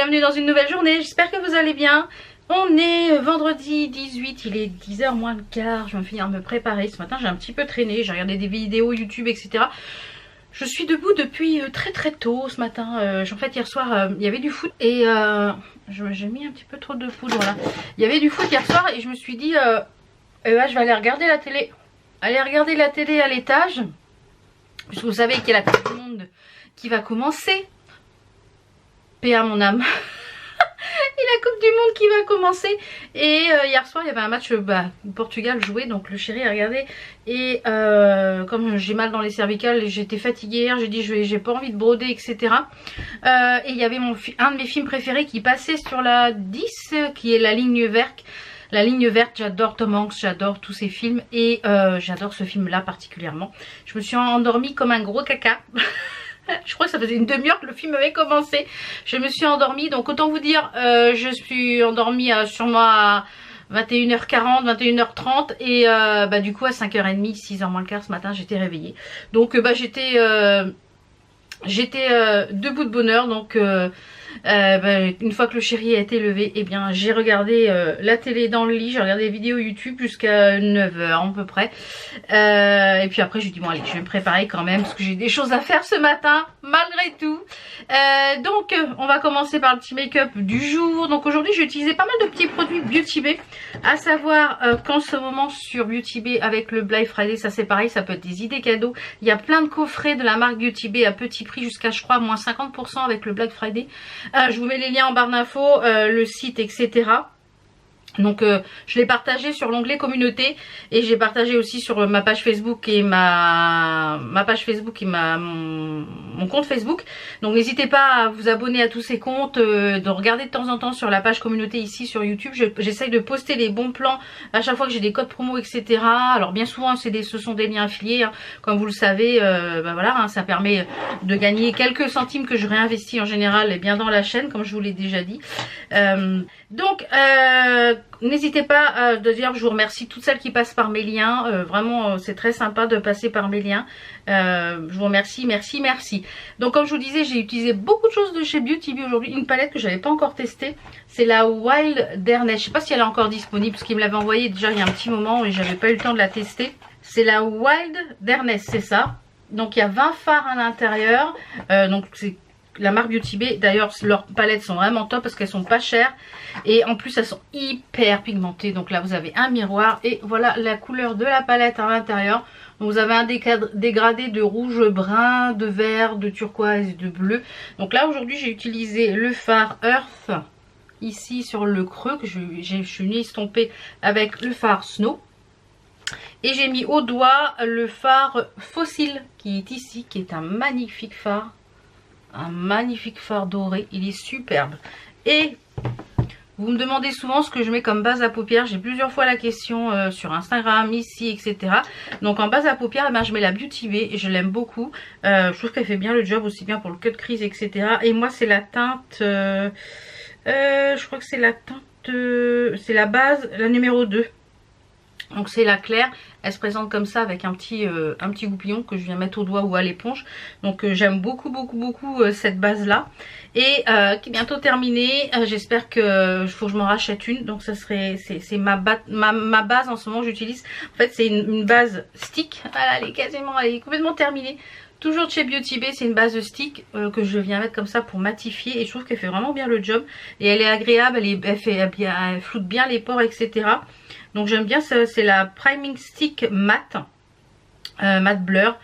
bienvenue dans une nouvelle journée, j'espère que vous allez bien. On est vendredi 18, il est 10h moins le quart, je vais finir de me préparer. Ce matin j'ai un petit peu traîné, j'ai regardé des vidéos YouTube etc. Je suis debout depuis très tôt ce matin. En fait hier soir il y avait du foot et j'ai mis un petit peu trop de poudre là. Il y avait du foot hier soir et je me suis dit je vais aller regarder la télé. Aller regarder la télé à l'étage. Puisque vous savez qu'il y a la Coupe du Monde qui va commencer. Paix à mon âme. Et la Coupe du Monde qui va commencer. Et hier soir il y avait un match, Portugal jouait, donc le chéri a regardé. Et comme j'ai mal dans les cervicales et j'étais fatiguée hier, j'ai dit j'ai pas envie de broder etc. Et il y avait un de mes films préférés qui passait sur la 10, qui est La Ligne Verte. La Ligne Verte, j'adore Tom Hanks, j'adore tous ces films. Et j'adore ce film là particulièrement. Je me suis endormie comme un gros caca. Je crois que ça faisait une demi-heure que le film avait commencé. Je me suis endormie. Donc autant vous dire, je suis endormie sûrement à 21h40, 21h30. Et du coup à 5h30, 6h moins le quart ce matin, j'étais réveillée. Donc j'étais debout de bonne heure. Donc une fois que le chéri a été levé, eh bien j'ai regardé la télé dans le lit, j'ai regardé des vidéos YouTube jusqu'à 9h à peu près. Et puis après je lui dis bon allez, je vais me préparer quand même parce que j'ai des choses à faire ce matin malgré tout. Donc on va commencer par le petit make-up du jour. Donc aujourd'hui j'ai utilisé pas mal de petits produits Beauty Bay, à savoir qu'en ce moment sur Beauty Bay avec le Black Friday, ça c'est pareil, ça peut être des idées cadeaux. Il y a plein de coffrets de la marque Beauty Bay à petit prix jusqu'à je crois moins 50% avec le Black Friday. Je vous mets les liens en barre d'infos, le site etc. Donc je l'ai partagé sur l'onglet communauté et j'ai partagé aussi sur ma page Facebook et ma page Facebook et mon compte Facebook. Donc n'hésitez pas à vous abonner à tous ces comptes, de regarder de temps en temps sur la page communauté ici sur YouTube. J'essaye de poster les bons plans à chaque fois que j'ai des codes promo etc. Alors bien souvent ce sont des liens affiliés, hein. Comme vous le savez, voilà, hein, ça permet de gagner quelques centimes que je réinvestis en général et bien dans la chaîne comme je vous l'ai déjà dit. Donc n'hésitez pas de dire je vous remercie toutes celles qui passent par mes liens, vraiment c'est très sympa de passer par mes liens, je vous remercie, merci. Donc comme je vous disais, j'ai utilisé beaucoup de choses de chez Beauty Bay aujourd'hui. Une palette que j'avais pas encore testée, c'est la Wilderness, je sais pas si elle est encore disponible parce qu'il me l'avait envoyée déjà il y a un petit moment et j'avais pas eu le temps de la tester. C'est la Wilderness, c'est ça. Donc il y a 20 fards à l'intérieur, donc c'est la marque Beauty Bay. D'ailleurs leurs palettes sont vraiment top parce qu'elles sont pas chères et en plus elles sont hyper pigmentées. Donc là vous avez un miroir et voilà la couleur de la palette à l'intérieur. Donc vous avez un dégradé de rouge, brun, de vert, de turquoise, de bleu. Donc là aujourd'hui j'ai utilisé le fard Earth ici sur le creux que je suis venue estomper avec le fard Snow. Et j'ai mis au doigt le fard Fossil qui est ici, qui est un magnifique fard. Un magnifique fard doré, il est superbe. Et vous me demandez souvent ce que je mets comme base à paupières. J'ai plusieurs fois la question sur Instagram, ici, etc. Donc en base à paupières, je mets la Beauty Bay et je l'aime beaucoup. Je trouve qu'elle fait bien le job, aussi bien pour le cut crease, etc. Et moi c'est la teinte, je crois que c'est la teinte, c'est la base, la numéro 2. Donc c'est la claire, elle se présente comme ça avec un petit goupillon que je viens mettre au doigt ou à l'éponge. Donc j'aime beaucoup cette base là. Et qui est bientôt terminée, j'espère que faut que je m'en rachète une. Donc ça serait, c'est ma base en ce moment j'utilise. En fait c'est une base stick, voilà, elle est complètement terminée. Toujours de chez Beauty Bay, c'est une base de stick que je viens mettre comme ça pour matifier. Et je trouve qu'elle fait vraiment bien le job. Et elle est agréable, elle floute bien les pores, etc. Donc j'aime bien, c'est la Priming Stick Matte, Matte Blur.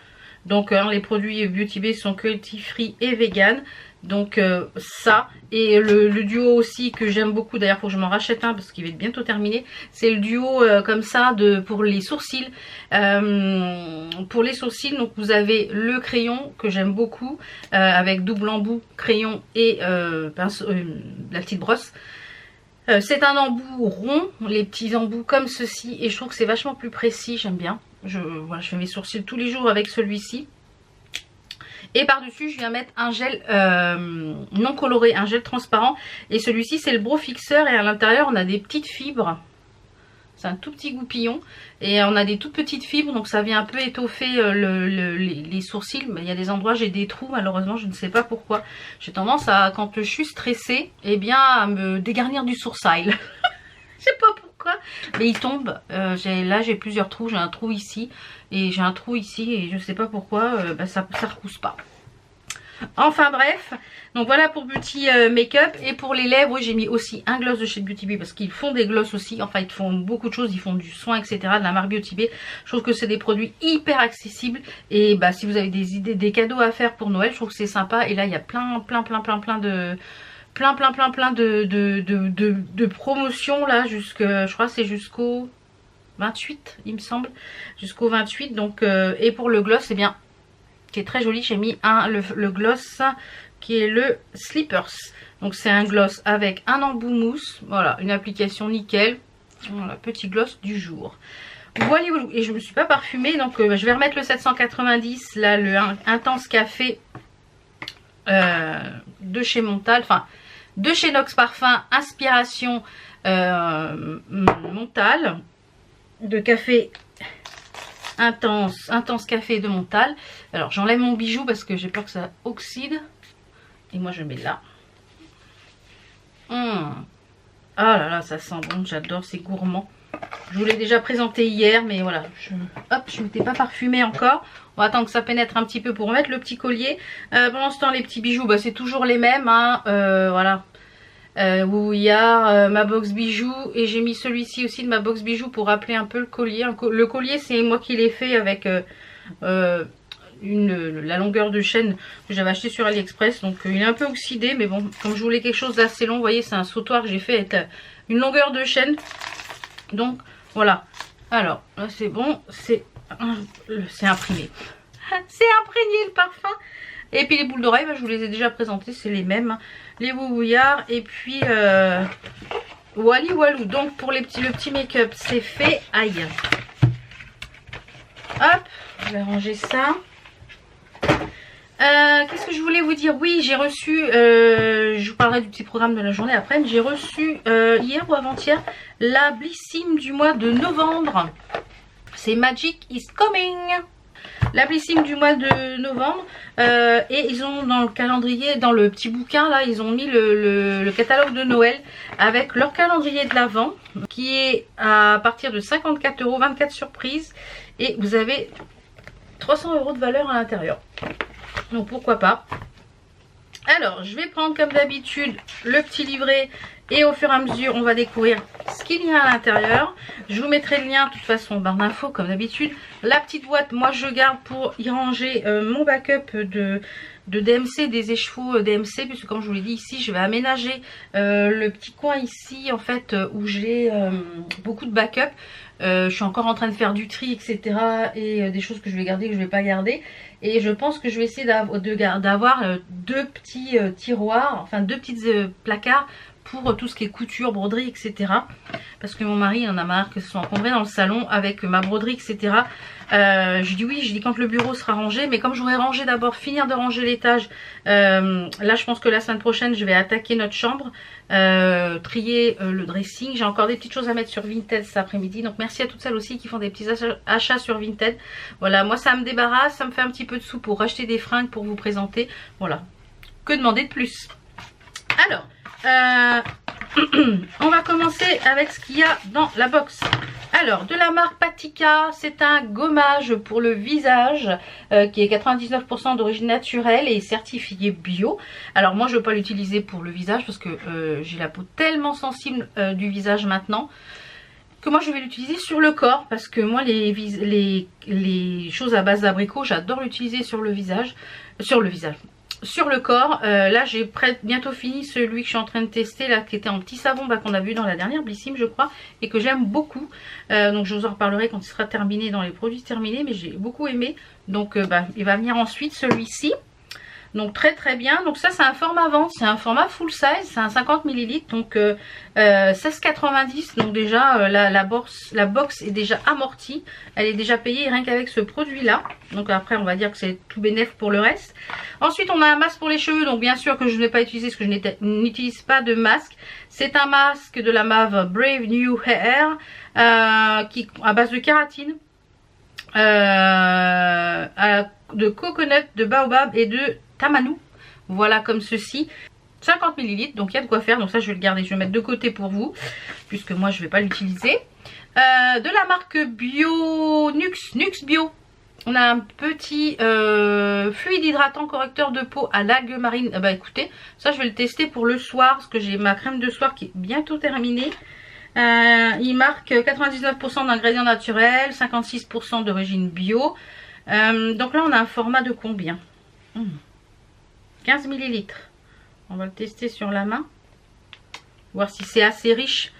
Donc les produits Beauty Bay sont cruelty free et vegan. Donc ça, et le duo aussi que j'aime beaucoup, d'ailleurs faut que je m'en rachète un parce qu'il va être bientôt terminé. C'est le duo comme ça pour les sourcils. Pour les sourcils, donc vous avez le crayon que j'aime beaucoup avec double embout, crayon et la petite brosse. C'est un embout rond, les petits embouts comme ceci, et je trouve que c'est vachement plus précis, j'aime bien. Voilà, je fais mes sourcils tous les jours avec celui-ci. Et par dessus je viens mettre un gel non coloré, un gel transparent. Et celui-ci c'est le Brow Fixer et à l'intérieur on a des petites fibres. C'est un tout petit goupillon et on a des toutes petites fibres, donc ça vient un peu étoffer les sourcils. Mais il y a des endroits j'ai des trous, malheureusement, je ne sais pas pourquoi. J'ai tendance à, quand je suis stressée, eh bien à me dégarnir du sourcil. Je sais pas pourquoi, mais il tombe. Là j'ai plusieurs trous, j'ai un trou ici et j'ai un trou ici et je sais pas pourquoi, ça repousse pas. Enfin bref, donc voilà pour Beauty Make-up. Et pour les lèvres, oui, j'ai mis aussi un gloss de chez Beauty Bay parce qu'ils font des gloss aussi. Enfin, ils font beaucoup de choses, ils font du soin, etc. de la marque Beauty Bay. Je trouve que c'est des produits hyper accessibles. Et bah, si vous avez des idées, des cadeaux à faire pour Noël, je trouve que c'est sympa. Et là, il y a plein de promotions là, je crois que c'est jusqu'au 28, il me semble. Jusqu'au 28. Donc, et pour le gloss, eh bien, qui est très joli, j'ai mis le gloss qui est le Slippers. Donc c'est un gloss avec un embout mousse, voilà, une application nickel. Voilà, petit gloss du jour. Voilà, et je me suis pas parfumée, donc je vais remettre le 790 là, le Intense Café de chez Montal, enfin de chez Nox Parfum, inspiration Montal, de café intense café de Montal. Alors j'enlève mon bijou parce que j'ai peur que ça oxyde. Et moi je mets là. Ah là là, ça sent bon, j'adore, c'est gourmand. Je vous l'ai déjà présenté hier, mais voilà, je m'étais pas parfumée encore. On va attendre que ça pénètre un petit peu pour mettre le petit collier. Pendant ce temps, les petits bijoux, bah, c'est toujours les mêmes, hein. Voilà. Wouillard, ma box bijoux, et j'ai mis celui-ci aussi de ma box bijoux pour rappeler un peu le collier. Le collier, c'est moi qui l'ai fait avec la longueur de chaîne que j'avais acheté sur AliExpress, donc il est un peu oxydé, mais bon, comme je voulais quelque chose d'assez long, vous voyez, c'est un sautoir que j'ai fait avec une longueur de chaîne, donc voilà. Alors là c'est bon, c'est imprimé. C'est imprégné le parfum. Et puis les boules d'oreilles, bah, je vous les ai déjà présentées, c'est les mêmes. Les Wouillard et puis Wally Walou. Donc pour le petit make-up, c'est fait. Aïe. Hop, je vais ranger ça. Qu'est-ce que je voulais vous dire? Oui, j'ai reçu, je vous parlerai du petit programme de la journée après, j'ai reçu hier ou avant-hier la Blissim du mois de novembre. C'est Magic is Coming. La Blissim du mois de novembre, et ils ont dans le calendrier, dans le petit bouquin là, ils ont mis le catalogue de Noël avec leur calendrier de l'Avent qui est à partir de 54 €, 24 surprises, et vous avez 300 € de valeur à l'intérieur. Donc pourquoi pas. Alors je vais prendre comme d'habitude le petit livret et au fur et à mesure on va découvrir ce qu'il y a à l'intérieur. Je vous mettrai le lien de toute façon en barre d'infos comme d'habitude. La petite boîte, moi je garde pour y ranger mon backup de DMC, des écheveaux DMC, puisque comme je vous l'ai dit ici je vais aménager le petit coin ici en fait où j'ai beaucoup de backup. Je suis encore en train de faire du tri, etc. et des choses que je vais garder, que je vais pas garder. Et je pense que je vais essayer d'avoir deux petits tiroirs, enfin deux petits placards pour tout ce qui est couture, broderie, etc. Parce que mon mari il en a marre que ce soit encombré dans le salon avec ma broderie, etc. Je dis oui, je dis quand le bureau sera rangé, mais comme j'aurais rangé d'abord, finir de ranger l'étage, là je pense que la semaine prochaine je vais attaquer notre chambre, trier le dressing. J'ai encore des petites choses à mettre sur Vinted cet après-midi, donc merci à toutes celles aussi qui font des petits achats sur Vinted. Voilà, moi ça me débarrasse, ça me fait un petit peu de sous pour acheter des fringues pour vous présenter. Voilà, que demander de plus? Alors on va commencer avec ce qu'il y a dans la box. Alors de la marque Patika, c'est un gommage pour le visage qui est 99% d'origine naturelle et certifié bio. Alors moi je ne veux pas l'utiliser pour le visage parce que j'ai la peau tellement sensible du visage maintenant que moi je vais l'utiliser sur le corps, parce que moi les choses à base d'abricot j'adore l'utiliser sur le visage, sur le corps. Là j'ai bientôt fini celui que je suis en train de tester là, qui était en petit savon qu'on a vu dans la dernière Blissim je crois, et que j'aime beaucoup, donc je vous en reparlerai quand il sera terminé, dans les produits terminés, mais j'ai beaucoup aimé. Donc il va venir ensuite celui-ci, donc très très bien. Donc ça c'est un format vente, c'est un format full size, c'est un 50 ml, donc 16,90. donc déjà la box est déjà amortie, elle est déjà payée rien qu'avec ce produit là. Donc après on va dire que c'est tout bénef pour le reste. Ensuite on a un masque pour les cheveux, donc bien sûr que je ne vais pas utiliser parce que je n'utilise pas de masque. C'est un masque de la marque Brave New Hair. qui à base de kératine, de coconut, de baobab et de tamanu. Voilà comme ceci. 50 ml, donc il y a de quoi faire. Donc ça je vais le garder, je vais le mettre de côté pour vous, puisque moi je ne vais pas l'utiliser. De la marque Bio Nux Bio. On a un petit fluide hydratant correcteur de peau à l'algue marine. Bah écoutez, ça je vais le tester pour le soir, parce que j'ai ma crème de soir qui est bientôt terminée. Il marque 99% d'ingrédients naturels, 56% d'origine bio. Donc là on a un format de combien? 15 ml. On va le tester sur la main, voir si c'est assez riche.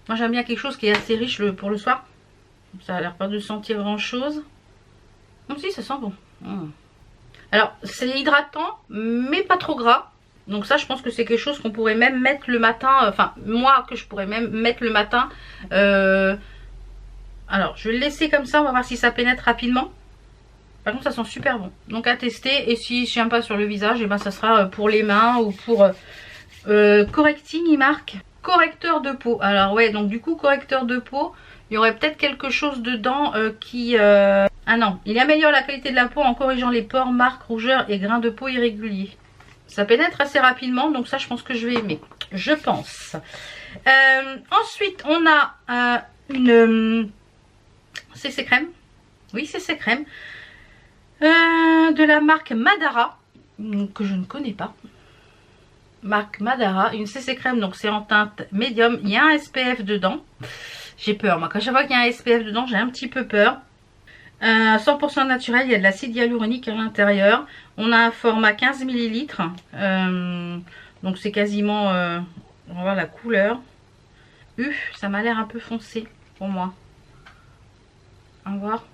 Moi j'aime bien quelque chose qui est assez riche pour le soir. Ça a l'air pas de sentir grand chose. Non, si, ça sent bon. Alors c'est hydratant mais pas trop gras. Donc ça je pense que c'est quelque chose qu'on pourrait même mettre le matin. Enfin moi que je pourrais même mettre le matin. Alors je vais le laisser comme ça, on va voir si ça pénètre rapidement. Par contre ça sent super bon, donc à tester. Et si je tiens pas sur le visage, et ben ça sera pour les mains ou pour correcting. Il marque correcteur de peau. Alors ouais, donc du coup correcteur de peau, il y aurait peut-être quelque chose dedans qui ah non, il améliore la qualité de la peau en corrigeant les pores, marques, rougeurs et grains de peau irréguliers. Ça pénètre assez rapidement, donc ça je pense que je vais aimer, je pense. Ensuite on a une CC crème. Oui, CC crème. De la marque Madara, que je ne connais pas. Marque Madara, une CC crème, donc c'est en teinte médium. Il y a un SPF dedans. J'ai peur, moi quand je vois qu'il y a un SPF dedans, j'ai un petit peu peur. 100% naturel, il y a de l'acide hyaluronique à l'intérieur. On a un format 15 ml. Donc c'est quasiment, on va voir la couleur. Ça m'a l'air un peu foncé pour moi. On va voir.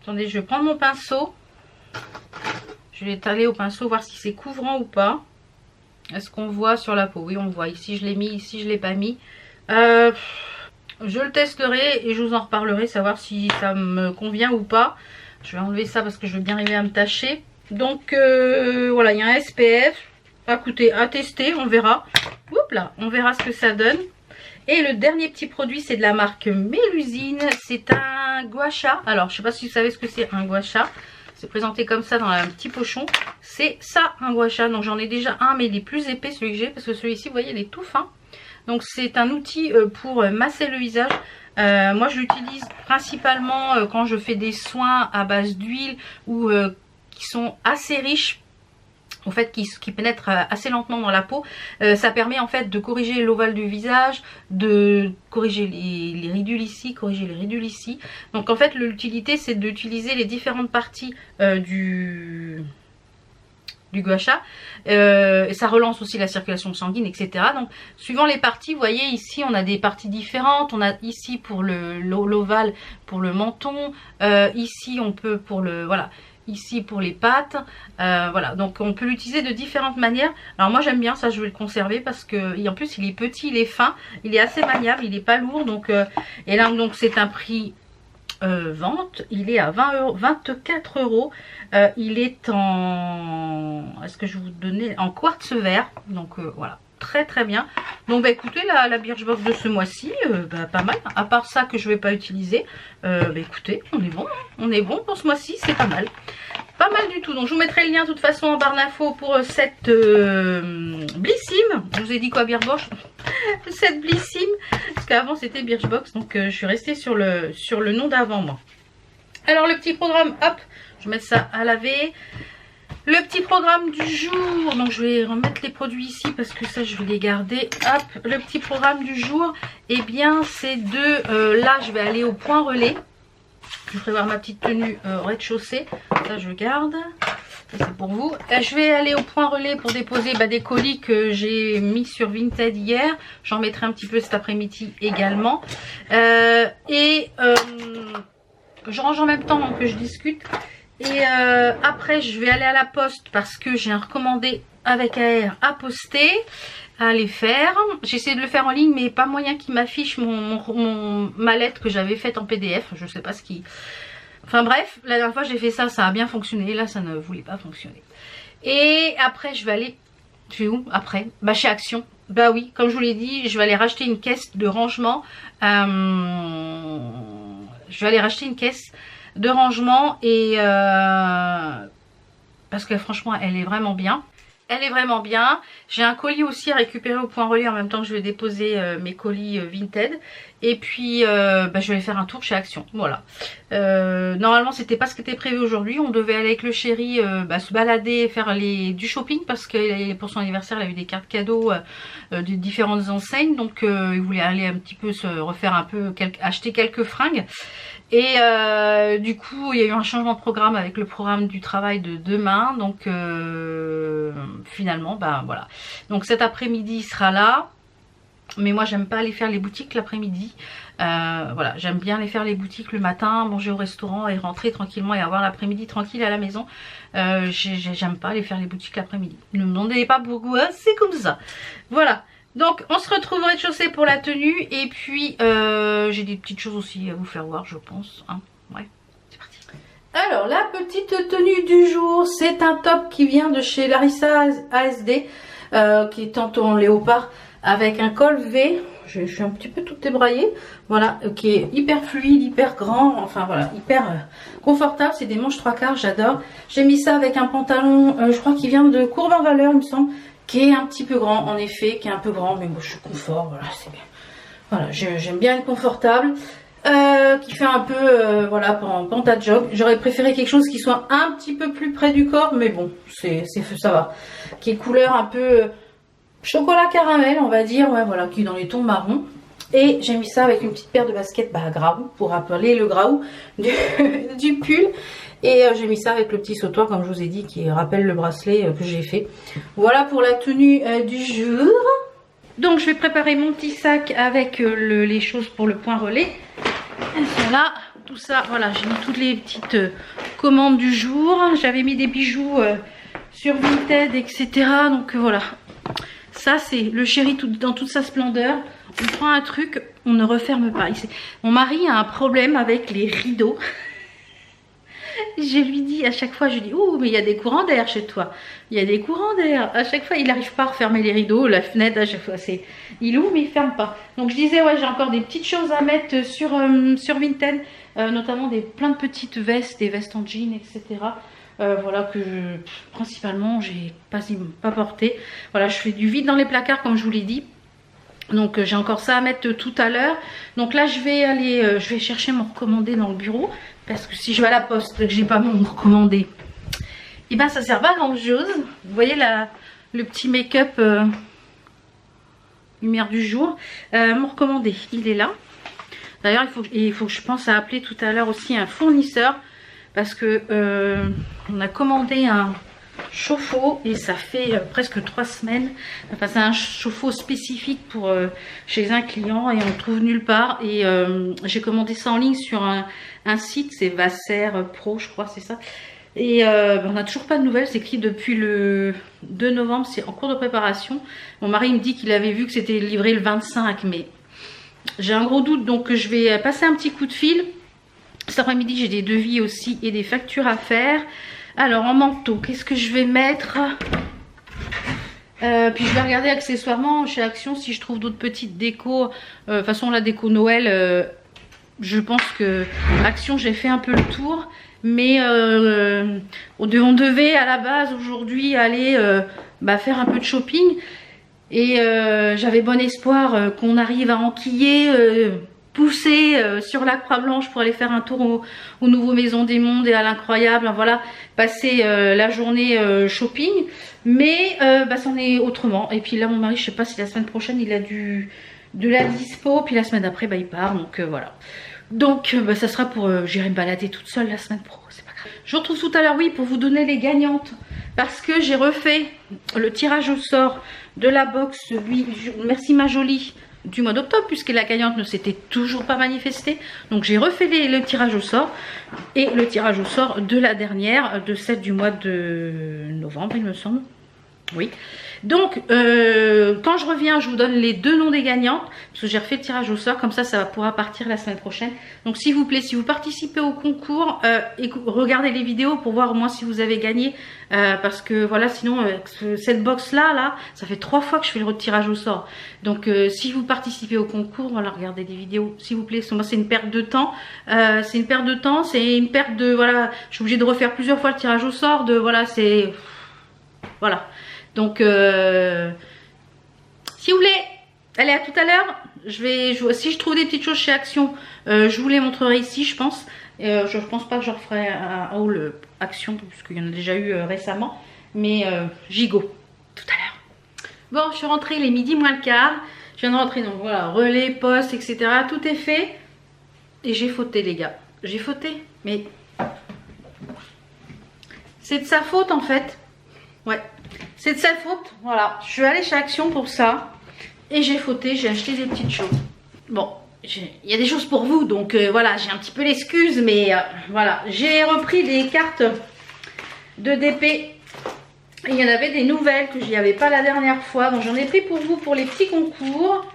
Attendez, je vais prendre mon pinceau. Je vais étaler au pinceau, voir si c'est couvrant ou pas. Est-ce qu'on voit sur la peau? Oui, on voit. Ici, je l'ai mis. Ici, je ne l'ai pas mis. Je le testerai et je vous en reparlerai, savoir si ça me convient ou pas. Je vais enlever ça parce que je veux bien arriver à me tâcher. Donc, voilà, il y a un SPF. Écoutez, à tester, on verra. Oups là, on verra ce que ça donne. Et le dernier petit produit, c'est de la marque Mélusine. C'est un gua sha. Alors, je ne sais pas si vous savez ce que c'est un gua sha. C'est présenté comme ça dans un petit pochon. C'est ça un gua sha. Donc j'en ai déjà un, mais il est plus épais celui que j'ai, parce que celui-ci, vous voyez, il est tout fin. Donc c'est un outil pour masser le visage. Moi je l'utilise principalement quand je fais des soins à base d'huile ou qui sont assez riches. En fait, qui pénètre assez lentement dans la peau. Ça permet en fait de corriger l'ovale du visage, de corriger les ridules ici, corriger les ridules ici. Donc en fait l'utilité c'est d'utiliser les différentes parties du gua sha. Et ça relance aussi la circulation sanguine, etc. Donc suivant les parties, vous voyez ici on a des parties différentes. On a ici pour l'ovale, pour le menton. Ici on peut pour le... voilà. Ici pour les pattes, voilà, donc on peut l'utiliser de différentes manières. Alors moi j'aime bien ça, je vais le conserver parce que en plus il est petit, il est fin, il est assez maniable, il n'est pas lourd. Donc et là donc c'est un prix vente, il est à 24 €. Il est en, est-ce que je vais vous donner, en quartz vert. Donc voilà, très très bien. Donc bah écoutez, la Birchbox de ce mois-ci, bah, pas mal. À part ça que je vais pas utiliser, bah écoutez, on est bon, on est bon pour ce mois-ci, c'est pas mal. Pas mal du tout. Donc je vous mettrai le lien de toute façon en barre d'infos pour cette Blissim. Je vous ai dit quoi, Birchbox? Cette Blissim, parce qu'avant c'était Birchbox, donc je suis restée sur le nom d'avant moi. Alors le petit programme, hop, je vais mettre ça à laver. Le petit programme du jour, donc je vais remettre les produits ici parce que ça je vais les garder. Hop, le petit programme du jour, eh bien c'est là je vais aller au point relais. Je vais prévoir ma petite tenue au rez-de-chaussée. Ça je garde, ça c'est pour vous. Je vais aller au point relais pour déposer des colis que j'ai mis sur Vinted hier. J'en mettrai un petit peu cet après-midi également. Je range en même temps donc que je discute. Et après je vais aller à la poste parce que j'ai un recommandé avec AR à poster, à les faire. J'ai essayé de le faire en ligne mais pas moyen qu'il m'affiche ma lettre que j'avais faite en PDF. Je sais pas ce qui... Enfin bref, la dernière fois j'ai fait ça, ça a bien fonctionné. Là ça ne voulait pas fonctionner. Et après je vais aller... Je vais où après? Bah chez Action. bah oui, comme je vous l'ai dit, je vais aller racheter une caisse de rangement. Et parce que franchement, elle est vraiment bien. Elle est vraiment bien. J'ai un colis aussi à récupérer au point relais en même temps que je vais déposer mes colis Vinted. Et puis je vais faire un tour chez Action. Voilà. Normalement c'était pas ce qui était prévu aujourd'hui. On devait aller avec le chéri se balader, faire du shopping parce que pour son anniversaire il a eu des cartes cadeaux de différentes enseignes. Donc il voulait aller un petit peu se refaire un peu, acheter quelques fringues. Et du coup il y a eu un changement de programme avec le programme du travail de demain. Donc finalement voilà. Donc cet après-midi il sera là. Mais moi j'aime pas aller faire les boutiques l'après-midi. Voilà, j'aime bien aller faire les boutiques le matin, manger au restaurant et rentrer tranquillement et avoir l'après-midi tranquille à la maison. J'aime pas aller faire les boutiques l'après-midi. Ne me demandez pas pourquoi, c'est comme ça. Voilà. Donc on se retrouve au rez-de-chaussée pour la tenue. Et puis j'ai des petites choses aussi à vous faire voir je pense. Hein. Ouais, c'est parti. Alors la petite tenue du jour, c'est un top qui vient de chez Larissa ASD. Qui est tantôt en léopard avec un col V. Je suis un petit peu toute ébraillée. Voilà, qui est hyper fluide, hyper grand. Enfin voilà, hyper confortable. C'est des manches 3/4, j'adore. J'ai mis ça avec un pantalon, je crois qu'il vient de Courbe en Valeur, il me semble. Qui est un petit peu grand, en effet, qui est un peu grand. Mais moi je suis confort, voilà, c'est bien. Voilà, j'aime bien être confortable. Qui fait un peu, voilà, panta jog. J'aurais préféré quelque chose qui soit un petit peu plus près du corps. Mais bon, ça va. Qui est couleur un peu... chocolat caramel on va dire, ouais voilà, qui est dans les tons marron. Et j'ai mis ça avec une petite paire de baskets Graou pour rappeler le Graou du pull. Et j'ai mis ça avec le petit sautoir comme je vous ai dit qui rappelle le bracelet que j'ai fait. Voilà pour la tenue du jour. Donc je vais préparer mon petit sac avec les choses pour le point relais. Elles sont là, tout ça, voilà, j'ai mis toutes les petites commandes du jour. J'avais mis des bijoux sur Vinted, etc. Donc voilà. Ça c'est le chéri dans toute sa splendeur. On prend un truc, on ne referme pas. Mon mari a un problème avec les rideaux. Je lui dis à chaque fois, je lui dis, oh mais il y a des courants d'air chez toi. Il y a des courants d'air. À chaque fois il n'arrive pas à refermer les rideaux, la fenêtre à chaque fois. Il ouvre mais il ferme pas. Donc je disais ouais j'ai encore des petites choses à mettre sur Vinted. Notamment plein de petites vestes, des vestes en jean, etc. Voilà que principalement j'ai pas porté. Voilà, je fais du vide dans les placards comme je vous l'ai dit. Donc j'ai encore ça à mettre tout à l'heure. Donc là je vais chercher mon recommandé dans le bureau. Parce que si je vais à la poste que j'ai pas mon recommandé, et ben ça sert pas à grand chose. Vous voyez le petit make-up lumière du jour. Mon recommandé, il est là. D'ailleurs il faut que je pense à appeler tout à l'heure aussi un fournisseur. Parce que on a commandé un chauffe-eau et ça fait presque 3 semaines. Enfin c'est un chauffe-eau spécifique pour chez un client et on le trouve nulle part. Et j'ai commandé ça en ligne sur un site, c'est Vasser Pro je crois, c'est ça. Et on n'a toujours pas de nouvelles, c'est écrit depuis le 2 novembre, c'est en cours de préparation. Mon mari me dit qu'il avait vu que c'était livré le 25, mais j'ai un gros doute, donc je vais passer un petit coup de fil. Cet après-midi j'ai des devis aussi et des factures à faire. Alors en manteau, qu'est-ce que je vais mettre? Puis je vais regarder accessoirement chez Action si je trouve d'autres petites décos. De toute façon la déco Noël, je pense que Action j'ai fait un peu le tour. Mais on devait à la base aujourd'hui aller faire un peu de shopping. Et j'avais bon espoir qu'on arrive à enquiller, pousser sur la Croix-Blanche pour aller faire un tour aux Nouveaux Maisons des Mondes et à l'Incroyable. Voilà, passer la journée shopping. Mais c'en est autrement. Et puis là mon mari, je sais pas si la semaine prochaine il a de la dispo. Puis la semaine d'après il part. Donc voilà. Donc ça sera pour j'irai me balader toute seule la semaine pro, c'est pas grave. Je vous retrouve tout à l'heure, oui, pour vous donner les gagnantes. Parce que j'ai refait le tirage au sort de la box, merci ma jolie, du mois d'octobre, puisque la gagnante ne s'était toujours pas manifestée. Donc j'ai refait le tirage au sort. Et le tirage au sort de la dernière, de celle du mois de novembre il me semble. Oui. Donc quand je reviens, je vous donne les 2 noms des gagnantes, parce que j'ai refait le tirage au sort, comme ça pourra partir la semaine prochaine. Donc s'il vous plaît, si vous participez au concours, regardez les vidéos pour voir au moins si vous avez gagné, parce que voilà, sinon cette box là, ça fait 3 fois que je fais le tirage au sort. Donc si vous participez au concours, voilà, regardez des vidéos s'il vous plaît. Parce que moi c'est une perte de temps, c'est une perte de, voilà, je suis obligée de refaire plusieurs fois le tirage au sort, voilà, c'est, voilà. Donc si vous voulez, allez, à tout à l'heure. Si je trouve des petites choses chez Action, je vous les montrerai ici, je pense. Je pense pas que je referai un haul Action, puisqu'il y en a déjà eu récemment. Mais gigot, tout à l'heure. Bon, je suis rentrée, il est midi moins le quart. Je viens de rentrer, donc voilà, relais, poste, etc. Tout est fait. Et j'ai fauté, les gars. J'ai fauté, mais c'est de sa faute en fait. Ouais, c'est de sa faute. Voilà, je suis allée chez Action pour ça. Et j'ai fauté, j'ai acheté des petites choses. Bon, il y a des choses pour vous, donc voilà, j'ai un petit peu l'excuse, mais voilà. J'ai repris des cartes de DP. Et il y en avait des nouvelles que j'y avais pas la dernière fois. Donc j'en ai pris pour vous pour les petits concours.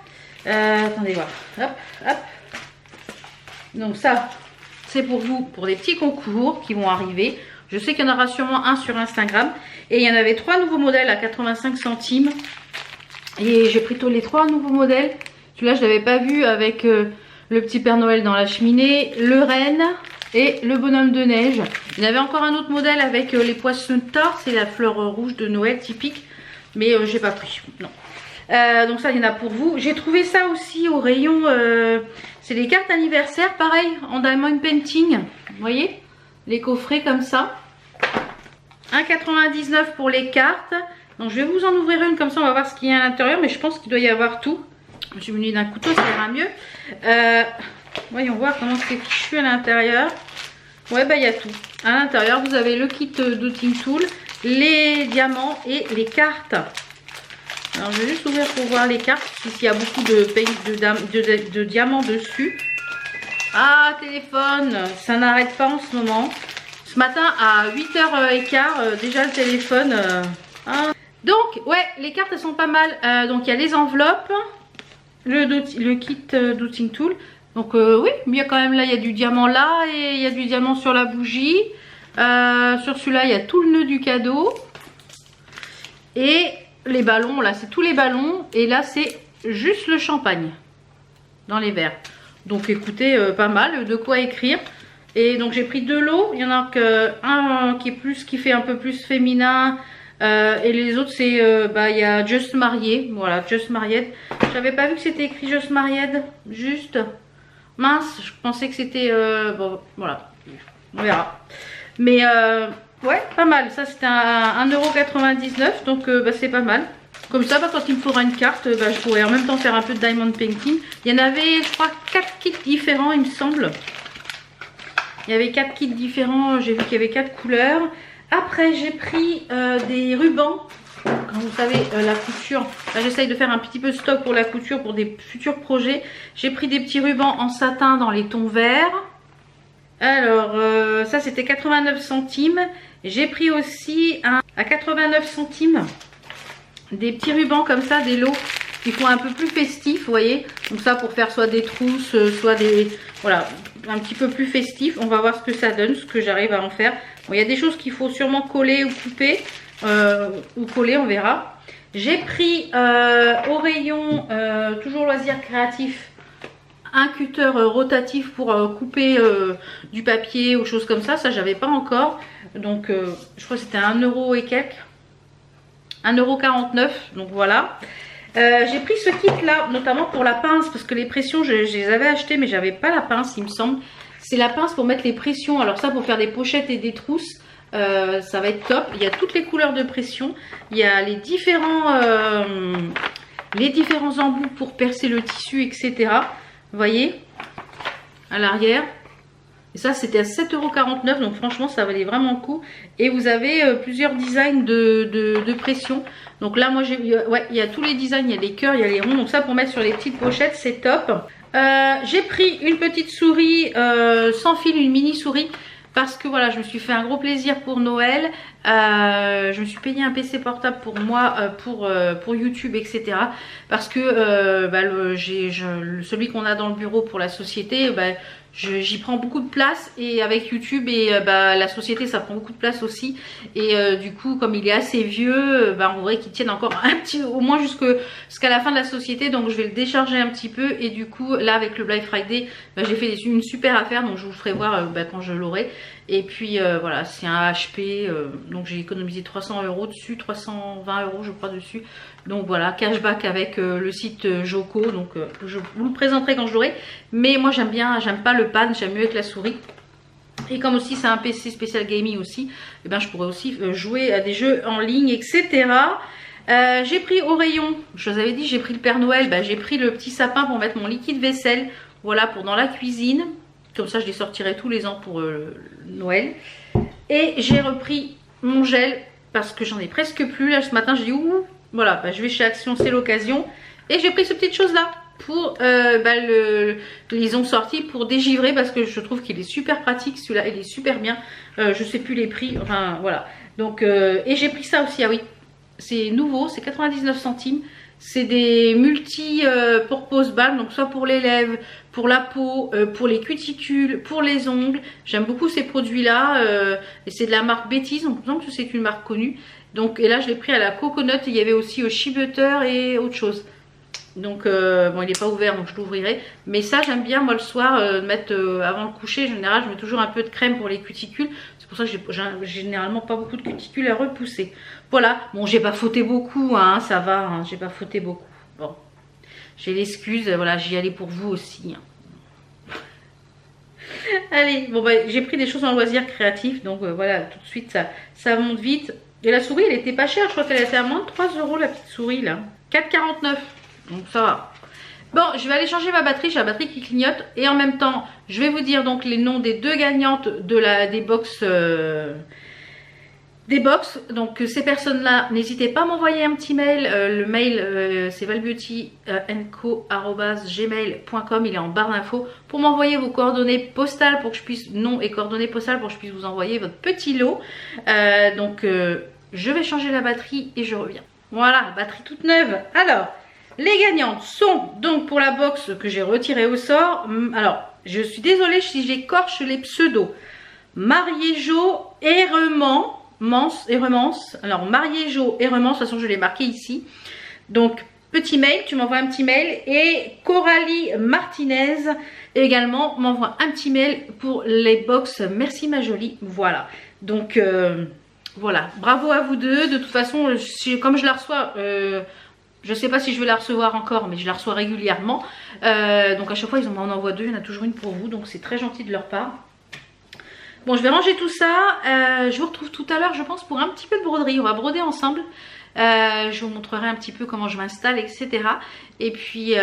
Attendez voir. Hop, hop. Donc ça, c'est pour vous, pour des petits concours qui vont arriver. Je sais qu'il y en aura sûrement un sur Instagram. Et il y en avait 3 nouveaux modèles à 85 centimes. Et j'ai pris tous les 3 nouveaux modèles. Celui-là, je ne l'avais pas vu avec le petit Père Noël dans la cheminée, le renne et le bonhomme de neige. Il y avait encore un autre modèle avec les poissons de Thor. C'est la fleur rouge de Noël typique. Mais j'ai pas pris, non. Donc ça, il y en a pour vous. J'ai trouvé ça aussi au rayon... c'est les cartes anniversaires, pareil, en diamond painting. Vous voyez, les coffrets comme ça. 1,99 pour les cartes. Donc je vais vous en ouvrir une, comme ça on va voir ce qu'il y a à l'intérieur. Mais je pense qu'il doit y avoir tout. Je suis munie d'un couteau, ça ira mieux. Voyons voir comment c'est fichu à l'intérieur. Ouais, bah il y a tout. À l'intérieur, vous avez le kit d'outing tool, les diamants et les cartes. Alors je vais juste ouvrir pour voir les cartes, s'il y a beaucoup de diamants dessus. Ah, téléphone, ça n'arrête pas en ce moment. Ce matin à 8h15, déjà le téléphone. Hein. Donc, ouais, les cartes elles sont pas mal. Donc il y a les enveloppes, le kit d'outing tool. Donc oui, il y a quand même là, il y a du diamant là et il y a du diamant sur la bougie. Sur celui-là, il y a tout le nœud du cadeau. Et les ballons, là, c'est tous les ballons. Et là, c'est juste le champagne dans les verres. Donc écoutez, pas mal, de quoi écrire. Et donc j'ai pris 2 lots. Il y en a un qui fait un peu plus féminin. Et les autres, c'est, il y a Just Marié. Voilà, Just Maried. J'avais pas vu que c'était écrit Just Maried. Juste. Mince, je pensais que c'était... bon, voilà. On verra. Mais, ouais, pas mal. Ça, c'était 1,99 €. Donc, c'est pas mal. Comme ça, quand il me faudra une carte, je pourrais en même temps faire un peu de diamond painting. Il y en avait, je crois, 4 kits différents, il me semble. Il y avait 4 kits différents. J'ai vu qu'il y avait 4 couleurs. Après, j'ai pris des rubans. Quand vous savez, la couture, j'essaye de faire un petit peu de stock pour la couture, pour des futurs projets. J'ai pris des petits rubans en satin dans les tons verts. Alors, ça c'était 89 centimes. J'ai pris aussi à 89 centimes des petits rubans comme ça, des lots qui font un peu plus festifs, vous voyez. Donc ça pour faire soit des trousses, soit des... Voilà, un petit peu plus festif. On va voir ce que ça donne, ce que j'arrive à en faire. Bon, il y a des choses qu'il faut sûrement coller ou couper. Ou coller, on verra. J'ai pris au rayon, toujours loisirs créatifs, un cutter rotatif pour couper du papier ou choses comme ça. Ça, j'avais pas encore. Donc, je crois que c'était 1 € et quelques. 1,49 €. Donc, voilà. J'ai pris ce kit là, notamment pour la pince, parce que les pressions, je les avais achetées, mais j'avais pas la pince, il me semble. C'est la pince pour mettre les pressions. Alors, ça, pour faire des pochettes et des trousses. Ça va être top. Il y a toutes les couleurs de pression. Il y a les différents embouts pour percer le tissu, etc. Vous voyez, à l'arrière. Et ça, c'était à 7,49 €. Donc franchement, ça valait vraiment le coup. Et vous avez plusieurs designs de pression. Donc là, moi, ouais, il y a tous les designs. Il y a les cœurs, il y a les ronds. Donc ça, pour mettre sur les petites pochettes, c'est top. J'ai pris une petite souris sans fil, une mini souris. parce que voilà, je me suis fait un gros plaisir pour Noël. Je me suis payé un PC portable pour moi, pour YouTube, etc. Parce que celui qu'on a dans le bureau pour la société, j'y prends beaucoup de place, et avec YouTube et la société ça prend beaucoup de place aussi, et du coup comme il est assez vieux, on voudrait qu'il tienne encore un petit, au moins jusqu'à la fin de la société, donc je vais le décharger un petit peu, et du coup là avec le Black Friday j'ai fait une super affaire, donc je vous ferai voir quand je l'aurai. Et puis voilà, c'est un HP, donc j'ai économisé 300 € dessus, 320 € je crois dessus. Donc voilà, cashback avec le site Joko, donc je vous le présenterai quand je l'aurai. Mais moi j'aime pas le pad, j'aime mieux avec la souris. Et comme aussi c'est un PC spécial gaming aussi, et je pourrais aussi jouer à des jeux en ligne, etc. J'ai pris au rayon, je vous avais dit, j'ai pris le Père Noël, j'ai pris le petit sapin pour mettre mon liquide vaisselle, voilà, pour dans la cuisine. Comme ça je les sortirai tous les ans pour Noël. Et j'ai repris mon gel parce que j'en ai presque plus. Là ce matin j'ai dit ouh, voilà, je vais chez Action, c'est l'occasion. Et j'ai pris cette petite chose là pour ils ont sorti pour dégivrer, parce que je trouve qu'il est super pratique celui-là, il est super bien. Je sais plus les prix, enfin voilà. Donc et j'ai pris ça aussi, ah oui, c'est nouveau, c'est 99 centimes. C'est des multi-purpose balm, donc soit pour les lèvres, pour la peau, pour les cuticules, pour les ongles. J'aime beaucoup ces produits-là, et c'est de la marque Betty's, donc il me semble que c'est une marque connue. Donc, et là, je l'ai pris à la coconut, il y avait aussi au shea butter et autre chose. Donc, bon, il n'est pas ouvert, donc je l'ouvrirai. Mais ça, j'aime bien, moi, le soir, mettre avant le coucher. En général, je mets toujours un peu de crème pour les cuticules. C'est pour ça que j'ai généralement pas beaucoup de cuticules à repousser. Voilà, bon, j'ai pas fauté beaucoup, hein, ça va, hein, j'ai pas fauté beaucoup. Bon, j'ai l'excuse, voilà, j'y allais pour vous aussi. Hein. Allez, bon, j'ai pris des choses en loisirs créatifs, donc voilà, tout de suite, ça monte vite. Et la souris, elle était pas chère, je crois qu'elle était à moins de 3 € la petite souris, là. 4,49, donc ça va. Bon, je vais aller changer ma batterie, j'ai la batterie qui clignote. Et en même temps, je vais vous dire donc les noms des deux gagnantes des box. Donc ces personnes-là, n'hésitez pas à m'envoyer un petit mail. Le mail, c'est valbeauty@gmail.com. Il est en barre d'infos. Pour m'envoyer vos coordonnées postales, pour que je puisse, nom et coordonnées postales, pour que je puisse vous envoyer votre petit lot. Je vais changer la batterie et je reviens. Voilà, batterie toute neuve. Alors... les gagnantes sont donc pour la box que j'ai retirée au sort. Alors, je suis désolée si j'écorche les pseudos. Mariejo et Remance. Alors, Mariejo et Remance, de toute façon, je l'ai marqué ici. Donc, petit mail, tu m'envoies un petit mail. Et Coralie Martinez également m'envoie un petit mail pour les box. Merci ma jolie. Voilà. Donc, voilà. Bravo à vous deux. De toute façon, comme je la reçois... je ne sais pas si je vais la recevoir encore, mais je la reçois régulièrement. Donc à chaque fois, ils m'en envoient deux. Il y en a toujours une pour vous. Donc c'est très gentil de leur part. Bon, je vais ranger tout ça. Je vous retrouve tout à l'heure, je pense, pour un petit peu de broderie. On va broder ensemble. Je vous montrerai un petit peu comment je m'installe, etc. Et puis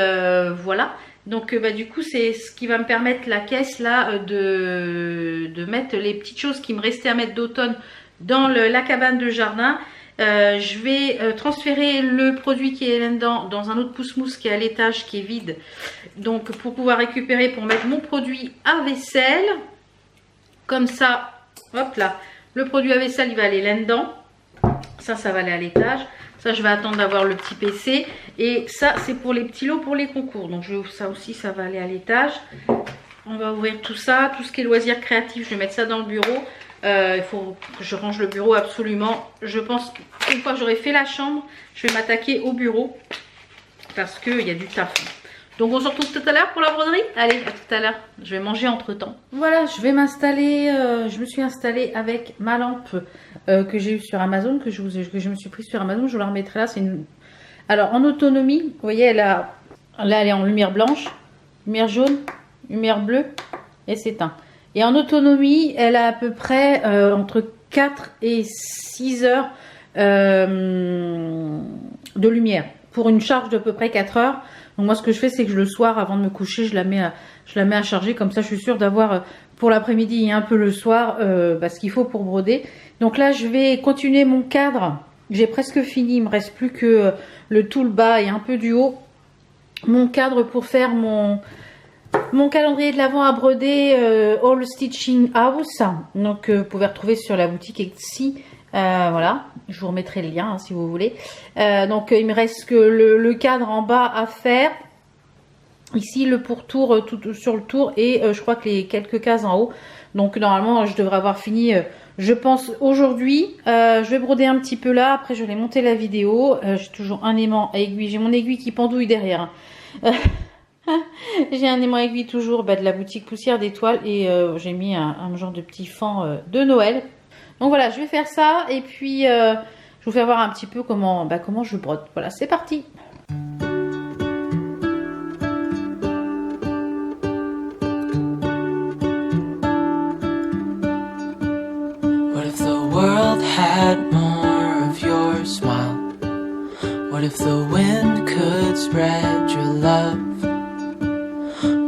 voilà. Donc du coup, c'est ce qui va me permettre la caisse là de mettre les petites choses qui me restaient à mettre d'automne dans la cabane de jardin. Je vais transférer le produit qui est là-dedans dans un autre pousse-mousse qui est à l'étage, qui est vide. Donc pour pouvoir récupérer, pour mettre mon produit à vaisselle. Comme ça, hop là, le produit à vaisselle il va aller là-dedans. Ça va aller à l'étage. Ça, je vais attendre d'avoir le petit PC. Et ça, c'est pour les petits lots pour les concours. Donc je ouvre ça aussi, ça va aller à l'étage. On va ouvrir tout ça, tout ce qui est loisirs créatifs, je vais mettre ça dans le bureau. Il faut que je range le bureau absolument. Je pense qu'une fois que j'aurai fait la chambre, je vais m'attaquer au bureau parce qu'il y a du taf. Donc on se retrouve tout à l'heure pour la broderie. Allez, à tout à l'heure. Je vais manger entre temps. Voilà, je vais m'installer. Je me suis installée avec ma lampe que j'ai eue sur Amazon, que je me suis prise sur Amazon. Je vous la remettrai là. Alors en autonomie, vous voyez, là elle est en lumière blanche, lumière jaune, lumière bleue et c'est éteint. Et en autonomie, elle a à peu près entre 4 et 6 heures de lumière. Pour une charge d'à peu près 4 heures. Donc moi ce que je fais, c'est que le soir, avant de me coucher, je la mets à charger. Comme ça, je suis sûre d'avoir pour l'après-midi et un peu le soir ce qu'il faut pour broder. Donc là, je vais continuer mon cadre. J'ai presque fini. Il me reste plus que le tout le bas et un peu du haut. Mon cadre pour faire Mon calendrier de l'Avent à broder All Stitching House. Donc vous pouvez retrouver sur la boutique Etsy. Voilà, je vous remettrai le lien si vous voulez. Donc il me reste que le cadre en bas à faire. Ici le pourtour tout sur le tour et je crois que les quelques cases en haut. Donc normalement je devrais avoir fini je pense aujourd'hui. Je vais broder un petit peu là, après je vais monter la vidéo. J'ai toujours un aimant à aiguille, j'ai mon aiguille qui pendouille derrière. J'ai un aimant à aiguille toujours de la boutique Poussière d'étoiles et j'ai mis un genre de petit fan de Noël. Donc voilà, je vais faire ça et puis je vous fais voir un petit peu comment je brode. Voilà, c'est parti. What if the world had more of your smile? What if the wind could spread your love?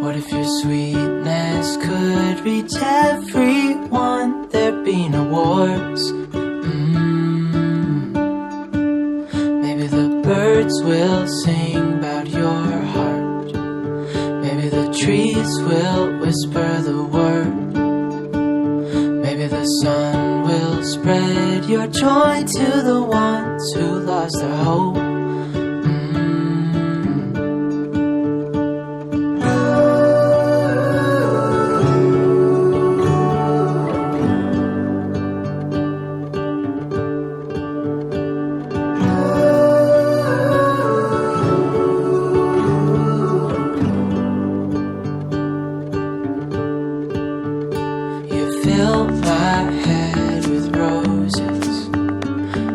What if your sweetness could reach everyone? There'd be no wars. Maybe the birds will sing about your heart. Maybe the trees will whisper the word. Maybe the sun will spread your joy to the ones who lost their hope. Fill my head with roses.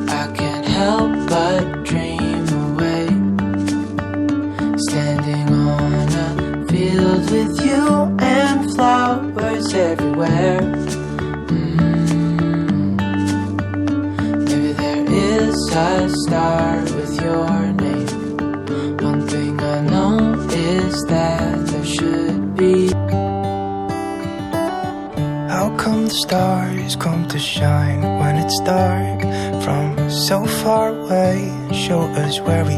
I can't help but dream away. Standing on a field with you and flowers everywhere. Maybe there is a star with your name. One thing I know is that there should be. How come the stars come to shine when it's dark from so far away? Show us where we